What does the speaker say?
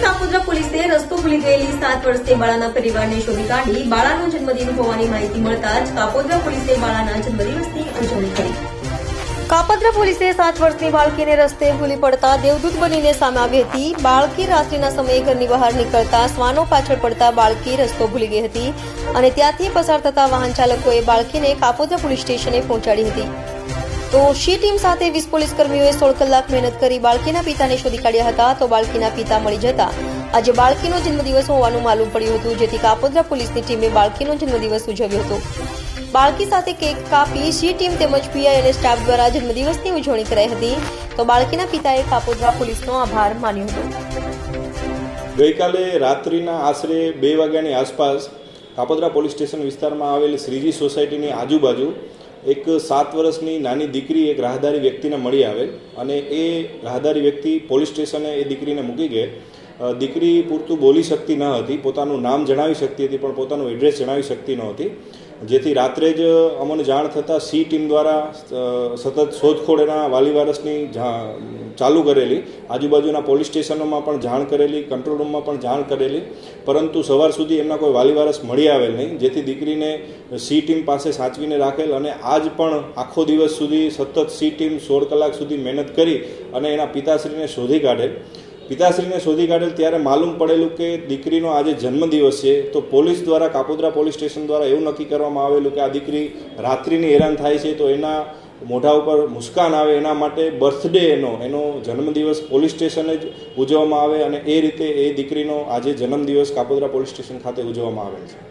કાપોદ્રા પોલીસે રસ્તો ભૂલી ગયેલી 7 વર્ષીય બાળાના પરિવારને શોધી કાઢી બાળાનો જન્મદિન હોવાની માહિતી મળતા જ કાપોદ્રા પોલીસે બાળાના જન્મદિવસની ઉજવણી કરી। કાપોદ્રા પોલીસે 7 વર્ષની બાળકીને રસ્તે ભૂલી પડતા દેવદૂત બનીને સામે આવી હતી। બાળકી રાત્રિના સમયે ઘરની બહાર નીકળતા શ્વાનો પાછળ પડતા બાળકી રસ્તો ભૂલી ગઈ હતી અને ત્યાંથી પસાર થતા વાહન ચાલકોએ બાળકીને કાપોદ્રા પોલીસ સ્ટેશને પહોંચાડી હતી। તો શી ટીમ સાથે 20 પોલીસ કર્મીઓએ 16 કલાક મહેનત કરી બાળકીના પિતાને શોધી કાઢ્યા હતા। તો બાળકીના પિતા મળી જતા આજે બાળકીનો જન્મદિવસ હોવાનું માલુમ પડ્યું હતું, જેથી કાપોદ્રા પોલીસની ટીમે બાળકીનો જન્મદિવસ ઉજવ્યો હતો। બાળકી સાથે કેક કાપી શી ટીમ તેમજ પીઆઈ અને સ્ટાફ દ્વારા જન્મદિવસની ઉજવણી કરાઈ હતી। તો બાળકીના પિતાએ કાપોદ્રા પોલીસનો આભાર માન્યો હતો। ગઈકાલે રાત્રિના આશરે 2 વાગ્યાની આસપાસ કાપોદ્રા પોલીસ સ્ટેશન વિસ્તારમાં આવેલી શ્રીજી સોસાયટીની આજુબાજુ એક 7 વર્ષની નાની દીકરી એક રાહદારી વ્યક્તિને મળી આવેલ અને એ રાહદારી વ્યક્તિ પોલીસ સ્ટેશને એ દીકરીને મૂકી ગઈ। દીકરી પૂરતું બોલી શકતી ન હતી, પોતાનું નામ જણાવી શકતી હતી પણ પોતાનું એડ્રેસ જણાવી શકતી નહોતી, જેથી રાત્રે જ અમને જાણ થતાં સી ટીમ દ્વારા સતત શોધખોળ એના વાલી વારસની ચાલુ કરેલી, આજુબાજુના પોલીસ સ્ટેશનોમાં પણ જાણ કરેલી, કંટ્રોલ રૂમમાં પણ જાણ કરેલી, પરંતુ સવાર સુધી એમના કોઈ વાલી વારસ મળી આવેલ નહીં, જેથી દીકરીને સી ટીમ પાસે સાચવીને રાખેલ અને આજ પણ આખો દિવસ સુધી સતત સી ટીમ 16 કલાક સુધી મહેનત કરી અને એના પિતાશ્રીને શોધી કાઢેલ। પિતાશ્રીને શોધી કાઢેલ ત્યારે માલુમ પડેલું કે દીકરીનો આજે જન્મદિવસ છે। તો પોલીસ દ્વારા, કાપોદ્રા પોલીસ સ્ટેશન દ્વારા એવું નક્કી કરવામાં આવેલું કે આ દીકરી રાત્રિની હેરાન થાય છે તો એના મોઢા ઉપર મુસ્કાન આવે એના માટે બર્થડે એનો જન્મદિવસ પોલીસ સ્ટેશને જ ઉજવવામાં આવે અને એ રીતે એ દીકરીનો આજે જન્મદિવસ કાપોદ્રા પોલીસ સ્ટેશન ખાતે ઉજવવામાં આવેલ છે।